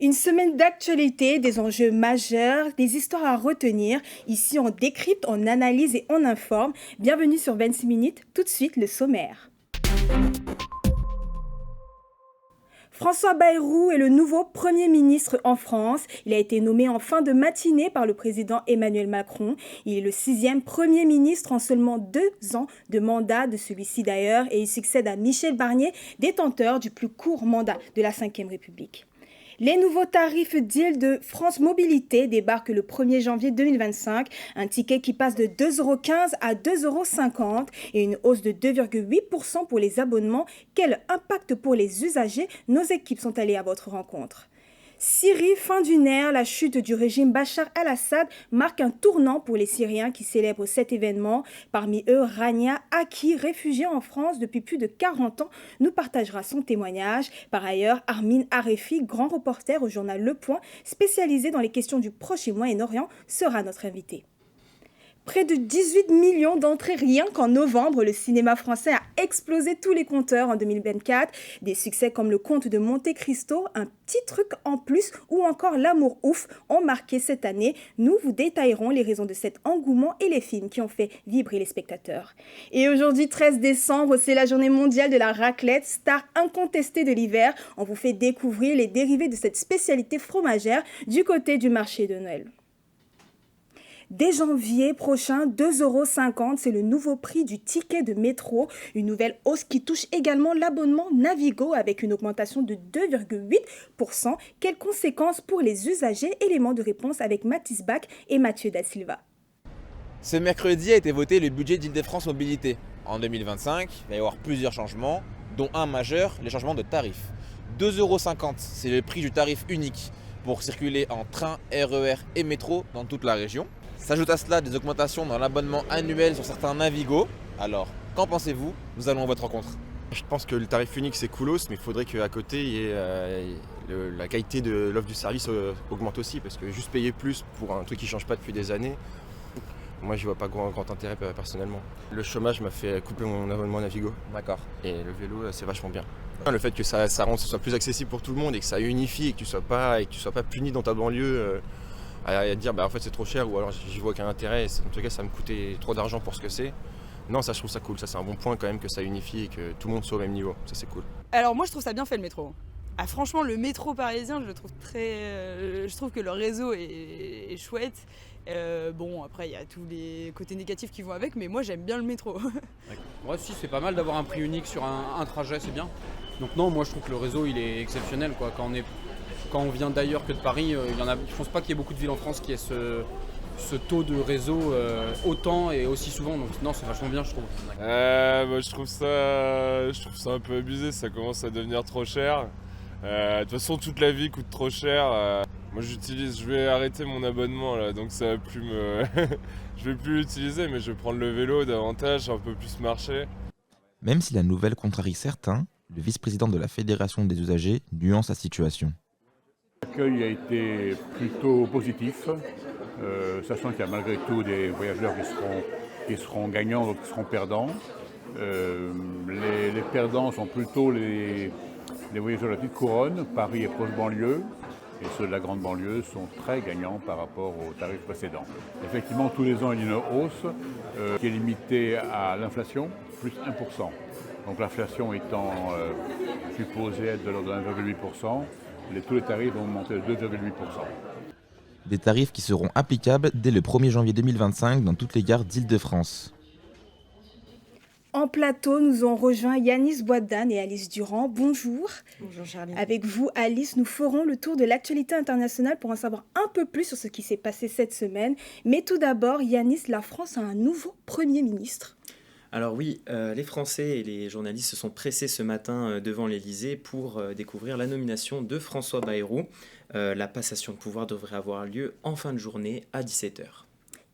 Une semaine d'actualité, des enjeux majeurs, des histoires à retenir. Ici, on décrypte, on analyse et on informe. Bienvenue sur 26 minutes. Tout de suite, le sommaire. François Bayrou est le nouveau Premier ministre en France. Il a été nommé en fin de matinée par le président Emmanuel Macron. Il est le 6e Premier ministre en seulement 2 ans de mandat de celui-ci d'ailleurs et il succède à Michel Barnier, détenteur du plus court mandat de la Ve République. Les nouveaux tarifs d'Île-de-France Mobilité débarquent le 1er janvier 2025. Un ticket qui passe de 2,15 € à 2,50 € et une hausse de 2,8% pour les abonnements. Quel impact pour les usagers? Nos équipes sont allées à votre rencontre. Syrie, fin d'une ère, la chute du régime Bachar el-Assad marque un tournant pour les Syriens qui célèbrent cet événement. Parmi eux, Rania Aki, réfugiée en France depuis plus de 40 ans, nous partagera son témoignage. Par ailleurs, Armin Arefi, grand reporter au journal Le Point, spécialisé dans les questions du Proche et Moyen-Orient, sera notre invité. Près de 18 millions d'entrées rien qu'en novembre, le cinéma français a explosé tous les compteurs en 2024. Des succès comme Le Comte de Monte Cristo, Un petit truc en plus ou encore L'amour ouf ont marqué cette année. Nous vous détaillerons les raisons de cet engouement et les films qui ont fait vibrer les spectateurs. Et aujourd'hui, 13 décembre, c'est la journée mondiale de la raclette, star incontestée de l'hiver. On vous fait découvrir les dérivés de cette spécialité fromagère du côté du marché de Noël. Dès janvier prochain, 2,50 €, c'est le nouveau prix du ticket de métro. Une nouvelle hausse qui touche également l'abonnement Navigo avec une augmentation de 2,8%. Quelles conséquences pour les usagers? Éléments de réponse avec Mathis Bach et Mathieu Da Silva. Ce mercredi a été voté le budget d'Île-de-France Mobilité. En 2025, il va y avoir plusieurs changements, dont un majeur, les changements de tarifs. 2,50 €, c'est le prix du tarif unique pour circuler en train, RER et métro dans toute la région. S'ajoute à cela des augmentations dans l'abonnement annuel sur certains Navigo. Alors, qu'en pensez-vous? Nous allons à votre rencontre. Je pense que le tarif unique c'est coolos, mais il faudrait qu'à côté il y ait, la qualité de l'offre du service augmente aussi, parce que juste payer plus pour un truc qui ne change pas depuis des années, moi j'y vois pas grand intérêt personnellement. Le chômage m'a fait couper mon abonnement Navigo. D'accord. Et le vélo c'est vachement bien. Le fait que ça rende ce soit plus accessible pour tout le monde et que ça unifie et que tu sois pas puni dans ta banlieue à dire en fait c'est trop cher ou alors j'y vois aucun intérêt, en tout cas ça me coûtait trop d'argent pour ce que c'est. Non, ça je trouve ça cool, ça c'est un bon point quand même que ça unifie et que tout le monde soit au même niveau, ça c'est cool. Alors moi je trouve ça bien fait le métro. Ah, franchement le métro parisien je le trouve je trouve que le réseau est chouette. Bon après il y a tous les côtés négatifs qui vont avec, mais moi j'aime bien le métro. Ouais, si, c'est pas mal d'avoir un prix unique sur un trajet, c'est bien. Donc non, moi je trouve que le réseau il est exceptionnel quoi. Quand on vient d'ailleurs que de Paris, je pense pas qu'il y ait beaucoup de villes en France qui aient ce taux de réseau autant et aussi souvent. Donc non, c'est vachement bien je trouve. Je trouve ça un peu abusé, ça commence à devenir trop cher. De toute façon toute la vie coûte trop cher. Moi je vais arrêter mon abonnement là, donc ça va plus me. Je vais plus l'utiliser, mais je vais prendre le vélo davantage, un peu plus marcher. Même si la nouvelle contrarie certains, le vice-président de la Fédération des usagers nuance la situation. L'accueil a été plutôt positif, sachant qu'il y a malgré tout des voyageurs qui seront gagnants, d'autres qui seront perdants. Les perdants sont plutôt les voyageurs de la petite couronne, Paris et proche banlieue, et ceux de la grande banlieue sont très gagnants par rapport aux tarifs précédents. Effectivement, tous les ans, il y a une hausse qui est limitée à l'inflation, plus 1%. Donc l'inflation étant supposée être de l'ordre de 1,8%, tous les tarifs vont monter de 2,8%. Des tarifs qui seront applicables dès le 1er janvier 2025 dans toutes les gares d'Île-de-France. En plateau, nous ont rejoint Yanis Bouadane et Alice Durand. Bonjour. Bonjour Charlie. Avec vous, Alice, nous ferons le tour de l'actualité internationale pour en savoir un peu plus sur ce qui s'est passé cette semaine. Mais tout d'abord, Yanis, la France a un nouveau Premier ministre. Alors oui, les Français et les journalistes se sont pressés ce matin devant l'Élysée pour découvrir la nomination de François Bayrou. La passation de pouvoir devrait avoir lieu en fin de journée à 17h.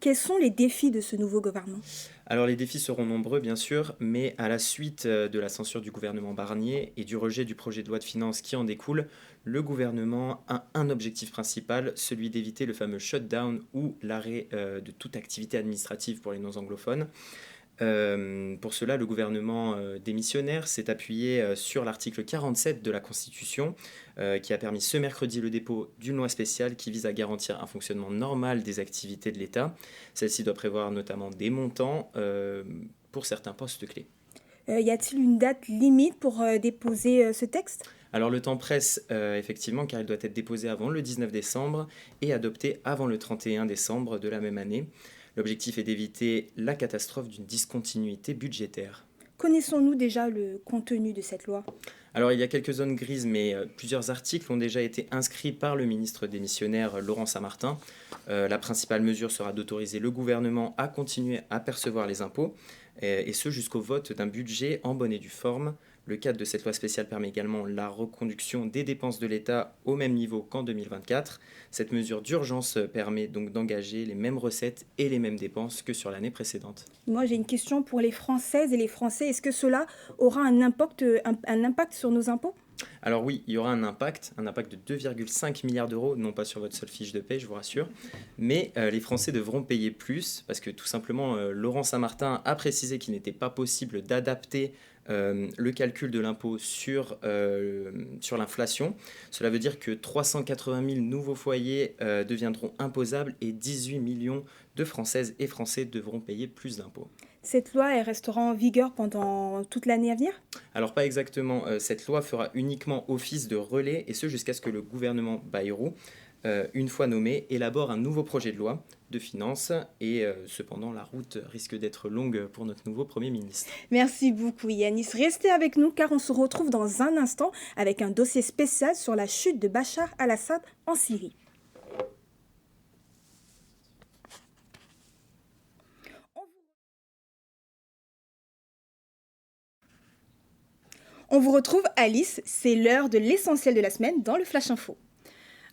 Quels sont les défis de ce nouveau gouvernement ? Alors les défis seront nombreux bien sûr, mais à la suite de la censure du gouvernement Barnier et du rejet du projet de loi de finances qui en découle, le gouvernement a un objectif principal, celui d'éviter le fameux shutdown ou l'arrêt de toute activité administrative pour les non-anglophones. Pour cela, le gouvernement démissionnaire s'est appuyé sur l'article 47 de la Constitution qui a permis ce mercredi le dépôt d'une loi spéciale qui vise à garantir un fonctionnement normal des activités de l'État. Celle-ci doit prévoir notamment des montants pour certains postes clés. Y a-t-il une date limite pour déposer ce texte ? Alors le temps presse effectivement car il doit être déposé avant le 19 décembre et adopté avant le 31 décembre de la même année. L'objectif est d'éviter la catastrophe d'une discontinuité budgétaire. Connaissons-nous déjà le contenu de cette loi ? Alors il y a quelques zones grises, mais plusieurs articles ont déjà été inscrits par le ministre démissionnaire Laurent Saint-Martin. La principale mesure sera d'autoriser le gouvernement à continuer à percevoir les impôts, et ce jusqu'au vote d'un budget en bonne et due forme. Le cadre de cette loi spéciale permet également la reconduction des dépenses de l'État au même niveau qu'en 2024. Cette mesure d'urgence permet donc d'engager les mêmes recettes et les mêmes dépenses que sur l'année précédente. Moi, j'ai une question pour les Françaises et les Français. Est-ce que cela aura un impact sur nos impôts ? Alors oui, il y aura un impact de 2,5 milliards d'euros, non pas sur votre seule fiche de paie, je vous rassure, mais les Français devront payer plus, parce que tout simplement, Laurent Saint-Martin a précisé qu'il n'était pas possible d'adapter le calcul de l'impôt sur l'inflation. Cela veut dire que 380 000 nouveaux foyers deviendront imposables et 18 millions de Françaises et Français devront payer plus d'impôts. Cette loi, elle restera en vigueur pendant toute l'année à venir ? Alors pas exactement, cette loi fera uniquement office de relais, et ce jusqu'à ce que le gouvernement Bayrou, une fois nommé, élabore un nouveau projet de loi de finances, et cependant la route risque d'être longue pour notre nouveau Premier ministre. Merci beaucoup Yanis. Restez avec nous car on se retrouve dans un instant avec un dossier spécial sur la chute de Bachar al-Assad en Syrie. On vous retrouve Alice, c'est l'heure de l'essentiel de la semaine dans le Flash Info.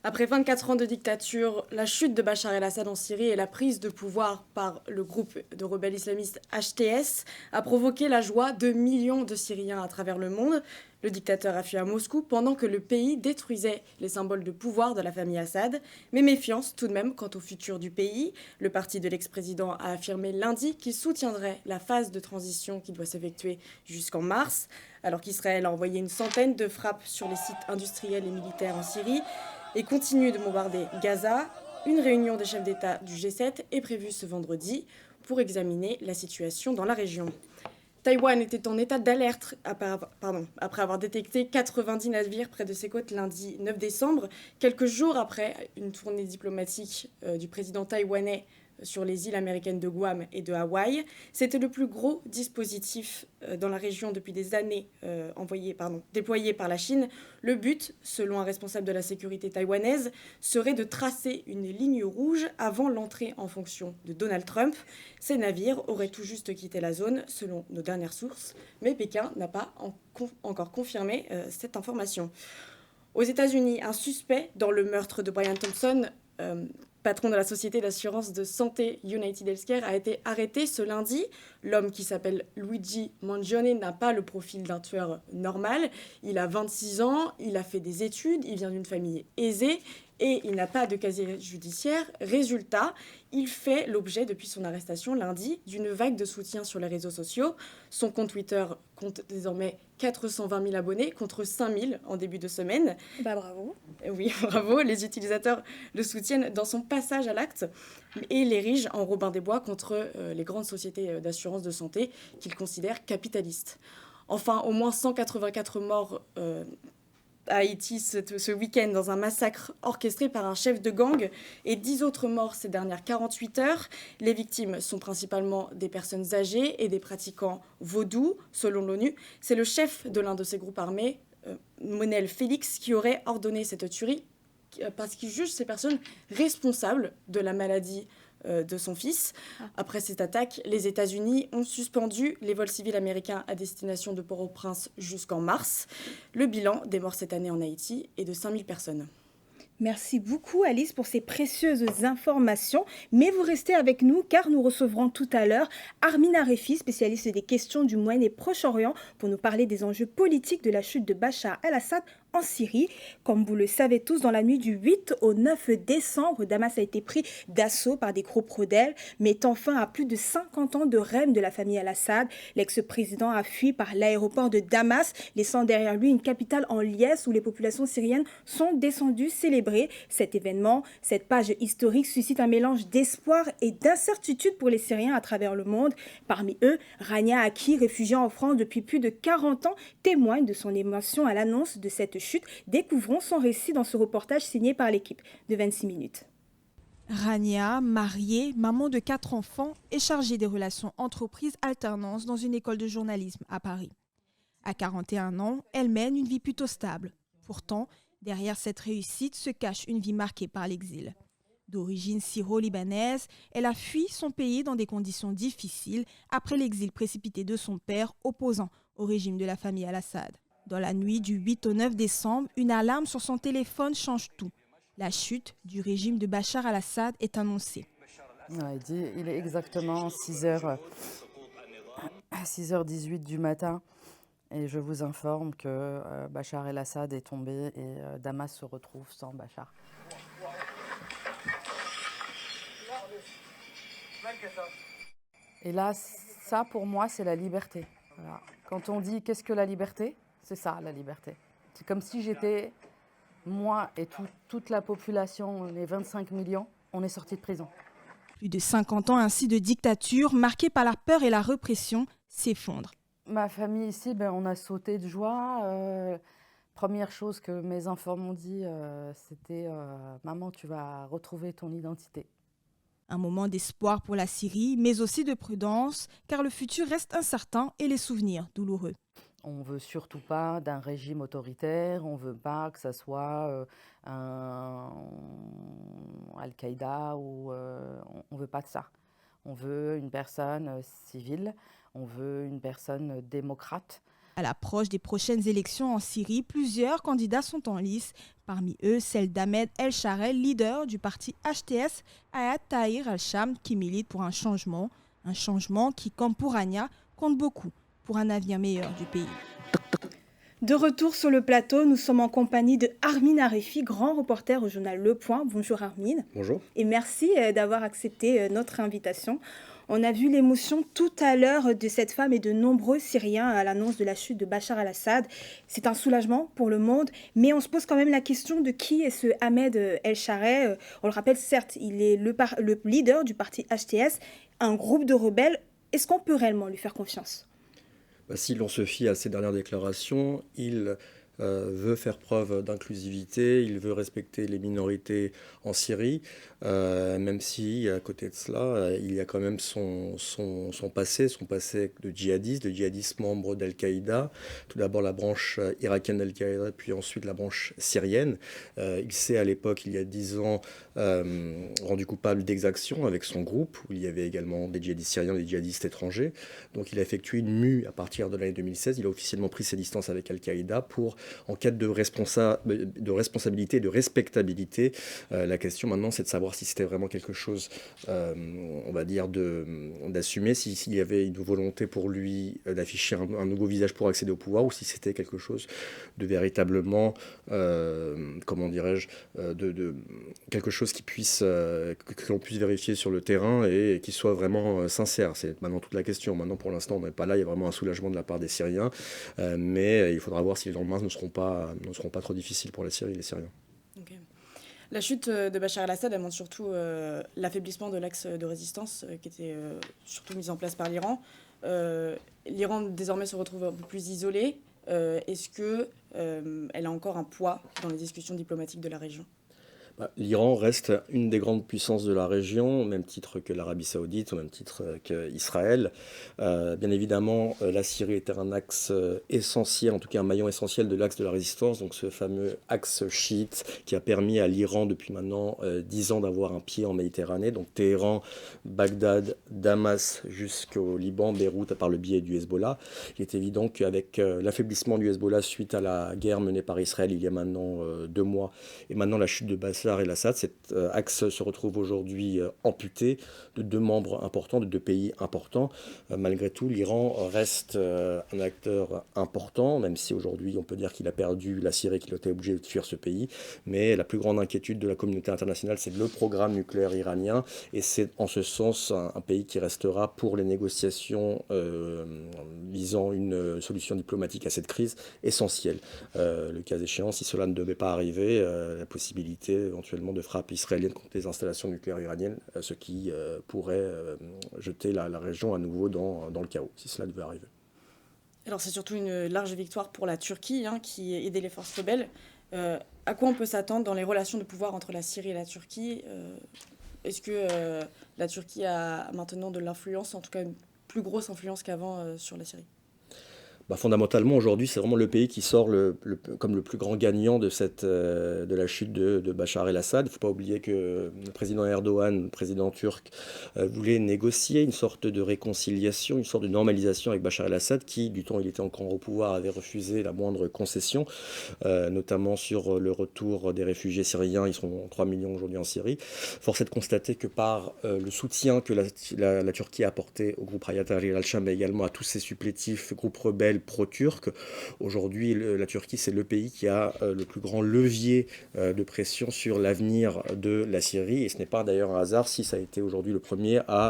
Après 24 ans de dictature, la chute de Bachar el-Assad en Syrie et la prise de pouvoir par le groupe de rebelles islamistes HTS a provoqué la joie de millions de Syriens à travers le monde. Le dictateur a fui à Moscou pendant que le pays détruisait les symboles de pouvoir de la famille Assad. Mais méfiance tout de même quant au futur du pays. Le parti de l'ex-président a affirmé lundi qu'il soutiendrait la phase de transition qui doit s'effectuer jusqu'en mars, alors qu'Israël a envoyé une centaine de frappes sur les sites industriels et militaires en Syrie et continue de bombarder Gaza. Une réunion des chefs d'État du G7 est prévue ce vendredi pour examiner la situation dans la région. Taïwan était en état d'alerte après avoir détecté 90 navires près de ses côtes lundi 9 décembre, quelques jours après une tournée diplomatique du président taïwanais sur les îles américaines de Guam et de Hawaï. C'était le plus gros dispositif dans la région depuis des années déployé par la Chine. Le but, selon un responsable de la sécurité taïwanaise, serait de tracer une ligne rouge avant l'entrée en fonction de Donald Trump. Ces navires auraient tout juste quitté la zone, selon nos dernières sources, mais Pékin n'a pas encore confirmé cette information. Aux États-Unis, un suspect dans le meurtre de Brian Thompson, patron de la société d'assurance de santé United Healthcare, a été arrêté ce lundi. L'homme, qui s'appelle Luigi Mangione, n'a pas le profil d'un tueur normal. Il a 26 ans, il a fait des études, il vient d'une famille aisée et il n'a pas de casier judiciaire. Résultat, il fait l'objet, depuis son arrestation lundi, d'une vague de soutien sur les réseaux sociaux. Son compte Twitter compte désormais 420 000 abonnés contre 5 000 en début de semaine. Bravo. Oui, bravo. Les utilisateurs le soutiennent dans son passage à l'acte et l'érigent en Robin des Bois contre les grandes sociétés d'assurance de santé qu'il considère capitalistes. Enfin, au moins 184 morts à Haïti ce week-end dans un massacre orchestré par un chef de gang et 10 autres morts ces dernières 48 heures. Les victimes sont principalement des personnes âgées et des pratiquants vaudous, selon l'ONU. C'est le chef de l'un de ces groupes armés, Monel Félix, qui aurait ordonné cette tuerie parce qu'il juge ces personnes responsables de la maladie de son fils. Après cette attaque, les États-Unis ont suspendu les vols civils américains à destination de Port-au-Prince jusqu'en mars. Le bilan des morts cette année en Haïti est de 5000 personnes. Merci beaucoup Alice pour ces précieuses informations. Mais vous restez avec nous car nous recevrons tout à l'heure Armin Arefi, spécialiste des questions du Moyen et Proche-Orient, pour nous parler des enjeux politiques de la chute de Bachar el-Assad en Syrie. Comme vous le savez tous, dans la nuit du 8 au 9 décembre, Damas a été pris d'assaut par des groupes rebelles, mettant fin à plus de 50 ans de règne de la famille al-Assad. L'ex-président a fui par l'aéroport de Damas, laissant derrière lui une capitale en liesse où les populations syriennes sont descendues célébrer cet événement. Cette page historique suscite un mélange d'espoir et d'incertitude pour les Syriens à travers le monde. Parmi eux, Rania Aki, réfugiée en France depuis plus de 40 ans, témoigne de son émotion à l'annonce de cette chute. Découvrons son récit dans ce reportage signé par l'équipe de 26 minutes. Rania, mariée, maman de 4 enfants, est chargée des relations entreprises alternance dans une école de journalisme à Paris. À 41 ans, elle mène une vie plutôt stable. Pourtant, derrière cette réussite se cache une vie marquée par l'exil. D'origine syro-libanaise, elle a fui son pays dans des conditions difficiles après l'exil précipité de son père opposant au régime de la famille al-Assad. Dans la nuit du 8 au 9 décembre, une alarme sur son téléphone change tout. La chute du régime de Bachar al-Assad est annoncée. Il est exactement 6h18 du matin et je vous informe que Bachar el-Assad est tombé et Damas se retrouve sans Bachar. Et là, ça pour moi, c'est la liberté. Voilà. Quand on dit qu'est-ce que la liberté, c'est ça la liberté. C'est comme si j'étais, moi et toute la population, on est 25 millions, on est sortis de prison. Plus de 50 ans ainsi de dictature, marquée par la peur et la répression, s'effondrent. Ma famille ici, on a sauté de joie. Première chose que mes enfants m'ont dit, c'était « Maman, tu vas retrouver ton identité ». Un moment d'espoir pour la Syrie, mais aussi de prudence, car le futur reste incertain et les souvenirs douloureux. On ne veut surtout pas d'un régime autoritaire, on ne veut pas que ça soit un Al-Qaïda, ou on ne veut pas de ça. On veut une personne civile, on veut une personne démocrate. À l'approche des prochaines élections en Syrie, plusieurs candidats sont en lice. Parmi eux, celle d'Ahmed El-Sharel, leader du parti HTS, Hayat Tahrir al-Sham, qui milite pour un changement qui, comme pour Rania, compte beaucoup pour un avenir meilleur du pays. De retour sur le plateau, nous sommes en compagnie de Armin Arefi, grand reporter au journal Le Point. Bonjour Armin. Bonjour. Et merci d'avoir accepté notre invitation. On a vu l'émotion tout à l'heure de cette femme et de nombreux Syriens à l'annonce de la chute de Bachar al-Assad. C'est un soulagement pour le monde, mais on se pose quand même la question de qui est ce Ahmed El-Sharel. On le rappelle, certes, il est le leader du parti HTS, un groupe de rebelles. Est-ce qu'on peut réellement lui faire confiance ? Si l'on se fie à ses dernières déclarations, il veut faire preuve d'inclusivité, il veut respecter les minorités en Syrie, même si à côté de cela, il y a quand même son passé de djihadiste membre d'Al-Qaïda, tout d'abord la branche irakienne d'Al-Qaïda, puis ensuite la branche syrienne. Il s'est à l'époque, il y a 10 ans, rendu coupable d'exactions avec son groupe, où il y avait également des djihadistes syriens, des djihadistes étrangers. Donc il a effectué une mue à partir de l'année 2016, il a officiellement pris ses distances avec Al-Qaïda pour, en quête de responsabilité et de respectabilité. La question maintenant, c'est de savoir si c'était vraiment quelque chose, on va dire, d'assumer, s'il y avait une volonté pour lui d'afficher un nouveau visage pour accéder au pouvoir, ou si c'était quelque chose de véritablement, comment dirais-je, de quelque chose que l'on puisse vérifier sur le terrain et qui soit vraiment sincère. C'est maintenant toute la question. Maintenant, pour l'instant, on n'est pas là. Il y a vraiment un soulagement de la part des Syriens, mais il faudra voir si les lendemains ne seront pas trop difficiles pour la Syrie et les Syriens. Okay. La chute de Bachar el-Assad, elle montre surtout l'affaiblissement de l'axe de résistance qui était surtout mis en place par l'Iran. L'Iran désormais se retrouve un peu plus isolé. Est-ce qu'elle a encore un poids dans les discussions diplomatiques de la région ? L'Iran reste une des grandes puissances de la région, au même titre que l'Arabie Saoudite, au même titre qu'Israël. Bien évidemment, la Syrie était un axe essentiel, en tout cas un maillon essentiel de l'axe de la résistance, donc ce fameux axe chiite qui a permis à l'Iran depuis maintenant 10 ans d'avoir un pied en Méditerranée, donc Téhéran, Bagdad, Damas jusqu'au Liban, Beyrouth par le biais du Hezbollah. Il est évident qu'avec l'affaiblissement du Hezbollah suite à la guerre menée par Israël il y a maintenant 2 mois, et maintenant la chute de Bachar Bachar el-Assad. Cet axe se retrouve aujourd'hui amputé de 2 membres importants, de 2 pays importants. Malgré tout, l'Iran reste un acteur important, même si aujourd'hui on peut dire qu'il a perdu la Syrie, qu'il a été obligé de fuir ce pays. Mais la plus grande inquiétude de la communauté internationale, c'est le programme nucléaire iranien. Et c'est en ce sens un pays qui restera pour les négociations visant une solution diplomatique à cette crise essentielle. Le cas échéant, si cela ne devait pas arriver, la possibilité éventuellement de frappe israélienne contre les installations nucléaires iraniennes, ce qui pourrait jeter la région à nouveau dans le chaos, si cela devait arriver. Alors c'est surtout une large victoire pour la Turquie qui aidait les forces rebelles. À quoi on peut s'attendre dans les relations de pouvoir entre la Syrie et la Turquie Est-ce que la Turquie a maintenant de l'influence, en tout cas une plus grosse influence qu'avant sur la Syrie ? Fondamentalement, aujourd'hui, c'est vraiment le pays qui sort comme le plus grand gagnant de la chute de Bachar el-Assad. Il ne faut pas oublier que le président Erdogan, le président turc, voulait négocier une sorte de réconciliation, une sorte de normalisation avec Bachar el-Assad, qui, du temps où il était encore au pouvoir, avait refusé la moindre concession, notamment sur le retour des réfugiés syriens. Ils sont 3 millions aujourd'hui en Syrie. Force est de constater que par le soutien que la Turquie a apporté au groupe Hayat Tahrir al-Sham, mais également à tous ses supplétifs, groupes rebelles, pro-turc. Aujourd'hui, la Turquie, c'est le pays qui a le plus grand levier de pression sur l'avenir de la Syrie. Et ce n'est pas d'ailleurs un hasard si ça a été aujourd'hui le premier à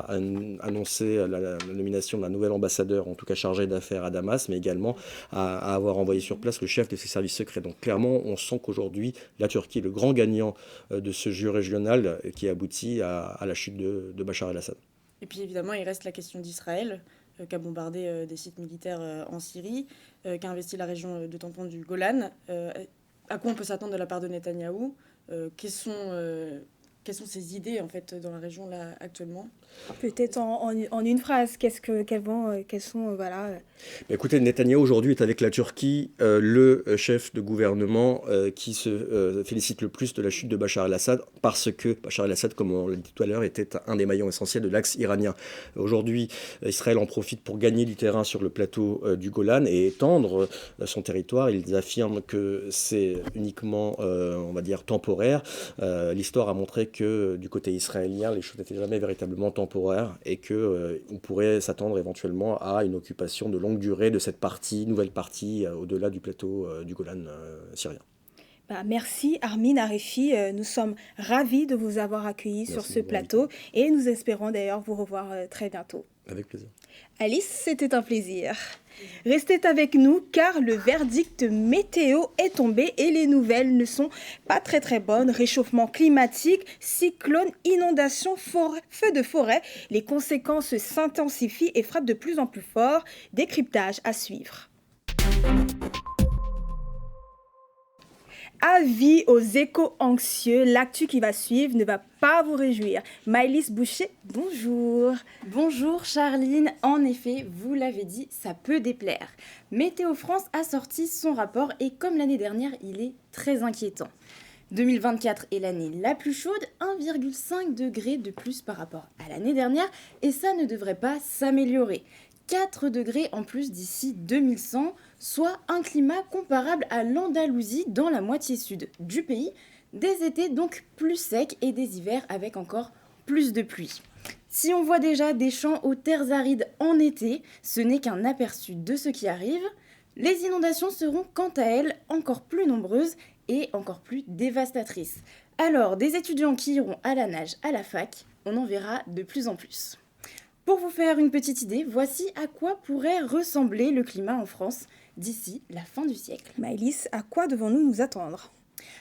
annoncer la nomination d'un nouvel ambassadeur, en tout cas chargé d'affaires à Damas, mais également à avoir envoyé sur place le chef de ses services secrets. Donc clairement, on sent qu'aujourd'hui, la Turquie est le grand gagnant de ce jeu régional qui aboutit à la chute de Bachar el-Assad. Et puis évidemment, il reste la question d'Israël, qui a bombardé des sites militaires en Syrie, qui a investi la région de tampon du Golan. À quoi on peut s'attendre de la part de Netanyahou ? Quelles sont ses idées en fait dans la région là actuellement ? Peut-être en une phrase, Écoutez, Netanyahou aujourd'hui est avec la Turquie le chef de gouvernement qui se félicite le plus de la chute de Bachar el-Assad, parce que Bachar el-Assad, comme on l'a dit tout à l'heure, était un des maillons essentiels de l'axe iranien. Aujourd'hui, Israël en profite pour gagner du terrain sur le plateau du Golan et étendre son territoire. Ils affirment que c'est uniquement, on va dire, temporaire. L'histoire a montré que du côté israélien, les choses n'étaient jamais véritablement temporaires et qu'on pourrait s'attendre éventuellement à une occupation de longue durée de cette nouvelle partie au-delà du plateau du Golan syrien. Merci Armin Arefi, nous sommes ravis de vous avoir accueillis sur ce plateau et nous espérons d'ailleurs vous revoir très bientôt. Avec plaisir. Alice, c'était un plaisir. Restez avec nous car le verdict météo est tombé et les nouvelles ne sont pas très bonnes. Réchauffement climatique, cyclone, inondation, feux de forêt. Les conséquences s'intensifient et frappent de plus en plus fort. Décryptage à suivre. Avis aux éco-anxieux, l'actu qui va suivre ne va pas vous réjouir. Maëlys Boucher, bonjour. Bonjour Charline, en effet, vous l'avez dit, ça peut déplaire. Météo France a sorti son rapport et comme l'année dernière, il est très inquiétant. 2024 est l'année la plus chaude, 1,5 degré de plus par rapport à l'année dernière et ça ne devrait pas s'améliorer. 4 degrés en plus d'ici 2100, soit un climat comparable à l'Andalousie dans la moitié sud du pays, des étés donc plus secs et des hivers avec encore plus de pluie. Si on voit déjà des champs aux terres arides en été, ce n'est qu'un aperçu de ce qui arrive. Les inondations seront quant à elles encore plus nombreuses et encore plus dévastatrices. Alors, des étudiants qui iront à la nage à la fac, on en verra de plus en plus. Pour vous faire une petite idée, voici à quoi pourrait ressembler le climat en France d'ici la fin du siècle. Maëlys, à quoi devons-nous nous attendre ?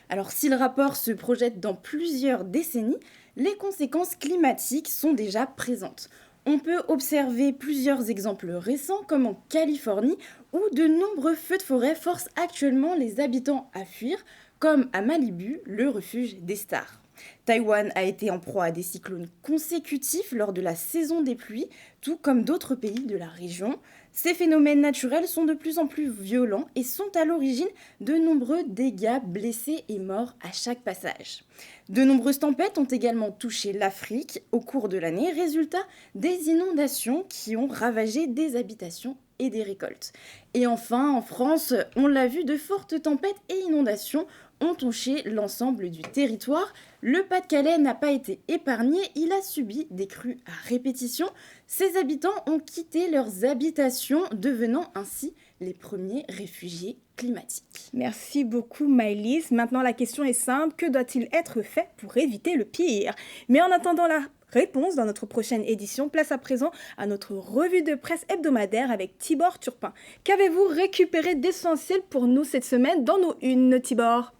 Alors, si le rapport se projette dans plusieurs décennies, les conséquences climatiques sont déjà présentes. On peut observer plusieurs exemples récents, comme en Californie, où de nombreux feux de forêt forcent actuellement les habitants à fuir, comme à Malibu, le refuge des stars. Taïwan a été en proie à des cyclones consécutifs lors de la saison des pluies, tout comme d'autres pays de la région. Ces phénomènes naturels sont de plus en plus violents et sont à l'origine de nombreux dégâts, blessés et morts à chaque passage. De nombreuses tempêtes ont également touché l'Afrique au cours de l'année, résultat des inondations qui ont ravagé des habitations et des récoltes. Et enfin, en France, on l'a vu, de fortes tempêtes et inondations ont touché l'ensemble du territoire. Le Pas-de-Calais n'a pas été épargné, il a subi des crues à répétition. Ses habitants ont quitté leurs habitations, devenant ainsi les premiers réfugiés climatiques. Merci beaucoup Maëlys. Maintenant la question est simple, que doit-il être fait pour éviter le pire? Mais en attendant la réponse dans notre prochaine édition, place à présent à notre revue de presse hebdomadaire avec Tibor Turpin. Qu'avez-vous récupéré d'essentiel pour nous cette semaine dans nos unes, Tibor?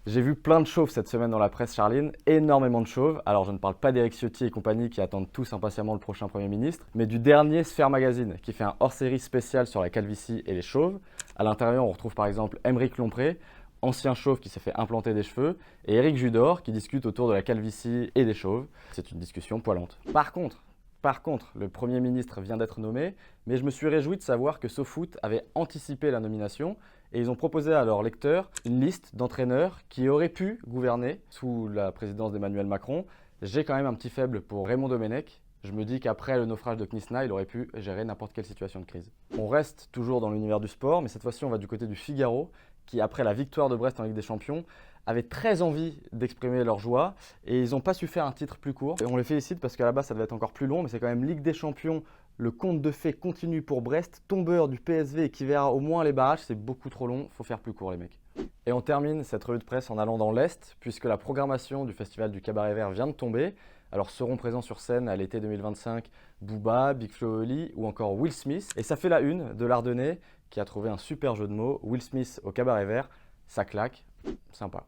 J'ai vu plein de chauves cette semaine dans la presse, Charline, énormément de chauves. Alors je ne parle pas d'Éric Ciotti et compagnie qui attendent tous impatiemment le prochain Premier ministre, mais du dernier Sphère Magazine qui fait un hors-série spécial sur la calvitie et les chauves. À l'intérieur, on retrouve par exemple Aymeric Lompré, ancien chauve qui s'est fait implanter des cheveux, et Éric Judor qui discute autour de la calvitie et des chauves. C'est une discussion poilante. Par contre, le Premier ministre vient d'être nommé, mais je me suis réjoui de savoir que SoFoot avait anticipé la nomination et ils ont proposé à leurs lecteurs une liste d'entraîneurs qui auraient pu gouverner sous la présidence d'Emmanuel Macron. J'ai quand même un petit faible pour Raymond Domenech. Je me dis qu'après le naufrage de Knysna, il aurait pu gérer n'importe quelle situation de crise. On reste toujours dans l'univers du sport, mais cette fois-ci on va du côté du Figaro, qui après la victoire de Brest en Ligue des Champions, avaient très envie d'exprimer leur joie et ils n'ont pas su faire un titre plus court. Et on les félicite parce qu'à la base ça devait être encore plus long, mais c'est quand même Ligue des Champions, le conte de fées continue pour Brest, tombeur du PSV qui verra au moins les barrages, c'est beaucoup trop long, faut faire plus court les mecs. Et on termine cette revue de presse en allant dans l'Est, puisque la programmation du Festival du Cabaret Vert vient de tomber. Alors seront présents sur scène à l'été 2025 Booba, Big Flo et Oli ou encore Will Smith. Et ça fait la une de l'Ardennais qui a trouvé un super jeu de mots, Will Smith au Cabaret Vert, ça claque, sympa.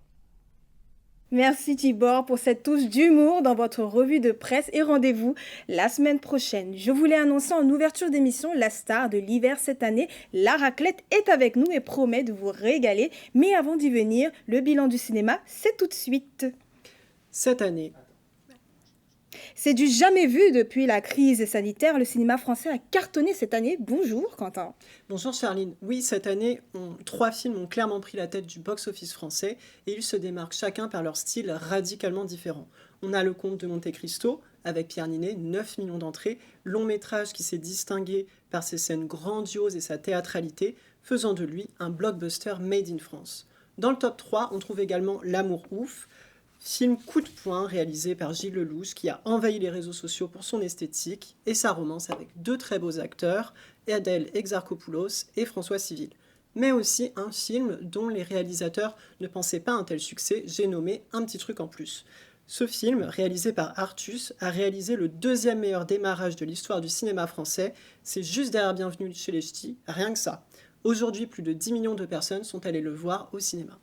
Merci Tibor pour cette touche d'humour dans votre revue de presse et rendez-vous la semaine prochaine. Je voulais annoncer en ouverture d'émission la star de l'hiver cette année, La Raclette est avec nous et promet de vous régaler. Mais avant d'y venir, le bilan du cinéma, c'est tout de suite. Cette année, c'est du jamais vu depuis la crise sanitaire. Le cinéma français a cartonné cette année. Bonjour Quentin. Bonjour Charline. Oui, cette année, 3 films ont clairement pris la tête du box-office français et ils se démarquent chacun par leur style radicalement différent. On a Le Comte de Monte Cristo avec Pierre Niney, 9 millions d'entrées, long métrage qui s'est distingué par ses scènes grandioses et sa théâtralité, faisant de lui un blockbuster made in France. Dans le top 3, on trouve également L'Amour ouf, film coup de poing réalisé par Gilles Lelouch qui a envahi les réseaux sociaux pour son esthétique et sa romance avec 2 très beaux acteurs, Adèle Exarchopoulos et François Civil. Mais aussi un film dont les réalisateurs ne pensaient pas un tel succès, j'ai nommé Un petit truc en plus. Ce film, réalisé par Artus, a réalisé le 2e meilleur démarrage de l'histoire du cinéma français. C'est juste derrière Bienvenue chez les Ch'tis, rien que ça. Aujourd'hui, plus de 10 millions de personnes sont allées le voir au cinéma.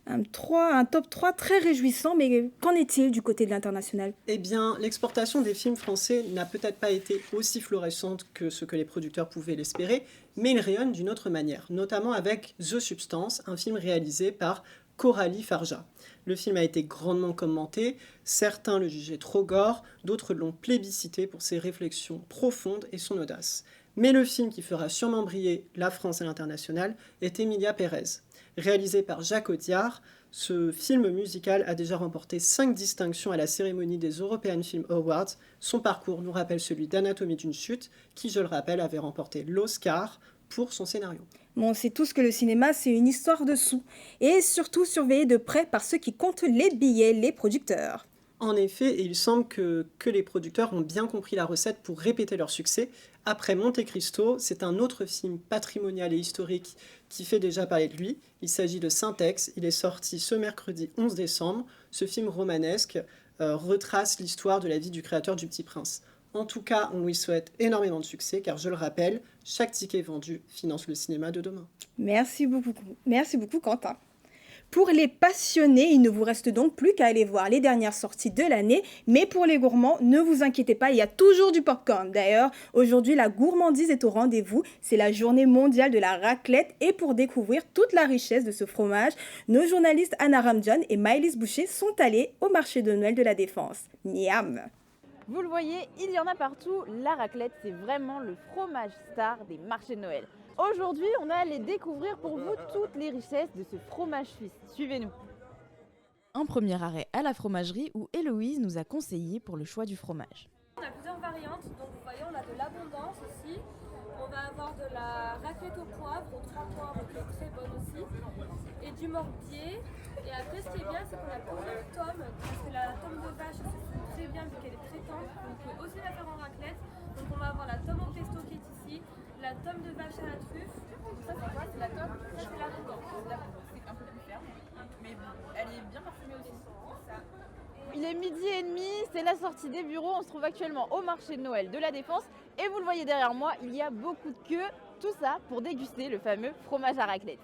Un top 3 très réjouissant, mais qu'en est-il du côté de l'international? Eh bien, l'exportation des films français n'a peut-être pas été aussi florissante que ce que les producteurs pouvaient l'espérer, mais il rayonne d'une autre manière, notamment avec The Substance, un film réalisé par Coralie Farja. Le film a été grandement commenté, certains le jugeaient trop gore, d'autres l'ont plébiscité pour ses réflexions profondes et son audace. Mais le film qui fera sûrement briller la France à l'international est Emilia Pérez. Réalisé par Jacques Audiard, ce film musical a déjà remporté 5 distinctions à la cérémonie des European Film Awards. Son parcours nous rappelle celui d'Anatomie d'une chute, qui, je le rappelle, avait remporté l'Oscar pour son scénario. Bon, c'est tout ce que le cinéma, c'est une histoire de sous. Et surtout surveillé de près par ceux qui comptent les billets, les producteurs. En effet, il semble que les producteurs ont bien compris la recette pour répéter leur succès. Après Monte Cristo, c'est un autre film patrimonial et historique qui fait déjà parler de lui. Il s'agit de Syntex, il est sorti ce mercredi 11 décembre. Ce film romanesque retrace l'histoire de la vie du créateur du Petit Prince. En tout cas, on lui souhaite énormément de succès, car je le rappelle, chaque ticket vendu finance le cinéma de demain. Merci beaucoup Quentin. Pour les passionnés, il ne vous reste donc plus qu'à aller voir les dernières sorties de l'année. Mais pour les gourmands, ne vous inquiétez pas, il y a toujours du popcorn. D'ailleurs, aujourd'hui, la gourmandise est au rendez-vous. C'est la journée mondiale de la raclette. Et pour découvrir toute la richesse de ce fromage, nos journalistes Anna Ramjan et Maëlys Boucher sont allés au marché de Noël de la Défense. Niam! Vous le voyez, il y en a partout. La raclette, c'est vraiment le fromage star des marchés de Noël. Aujourd'hui, on va aller découvrir pour vous toutes les richesses de ce fromage suisse. Suivez-nous. Un premier arrêt à la fromagerie où Héloïse nous a conseillé pour le choix du fromage. On a plusieurs variantes, donc vous voyez, on a de l'abondance aussi. On va avoir de la la raclette au poivre, aux 3 poivres, qui est très bonne aussi, et du morbier. Et après, ce qui est bien, c'est qu'on a plusieurs tomes, parce que la tome de vache se fait très bien vu qu'elle est très tendre, donc on peut aussi la faire en raclette. Donc on va avoir la tome au pesto qui est ici, la tome de vache à la truffe. Donc ça c'est quoi? C'est la tome? Ça c'est la tome. C'est un peu plus ferme, mais elle est bien parfumée aussi. Ça. Il est 12h30, c'est la sortie des bureaux. On se trouve actuellement au marché de Noël de la Défense. Et vous le voyez derrière moi, il y a beaucoup de queues. Tout ça pour déguster le fameux fromage à raclette.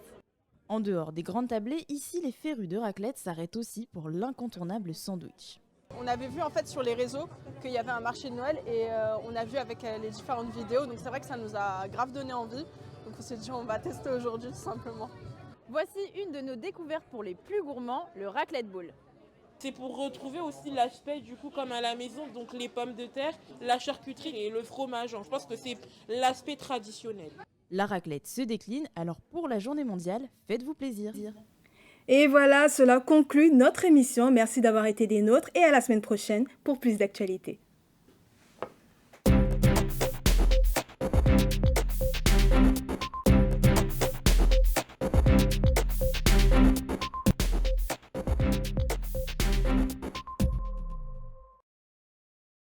En dehors des grandes tablées, ici les férus de raclette s'arrêtent aussi pour l'incontournable sandwich. On avait vu en fait sur les réseaux qu'il y avait un marché de Noël et on a vu avec les différentes vidéos. Donc c'est vrai que ça nous a grave donné envie. Donc on s'est dit on va tester aujourd'hui tout simplement. Voici une de nos découvertes pour les plus gourmands, le raclette bowl. C'est pour retrouver aussi l'aspect du coup comme à la maison, donc les pommes de terre, la charcuterie et le fromage. Je pense que c'est l'aspect traditionnel. La raclette se décline, alors pour la journée mondiale, faites-vous plaisir. Et voilà, cela conclut notre émission. Merci d'avoir été des nôtres et à la semaine prochaine pour plus d'actualités.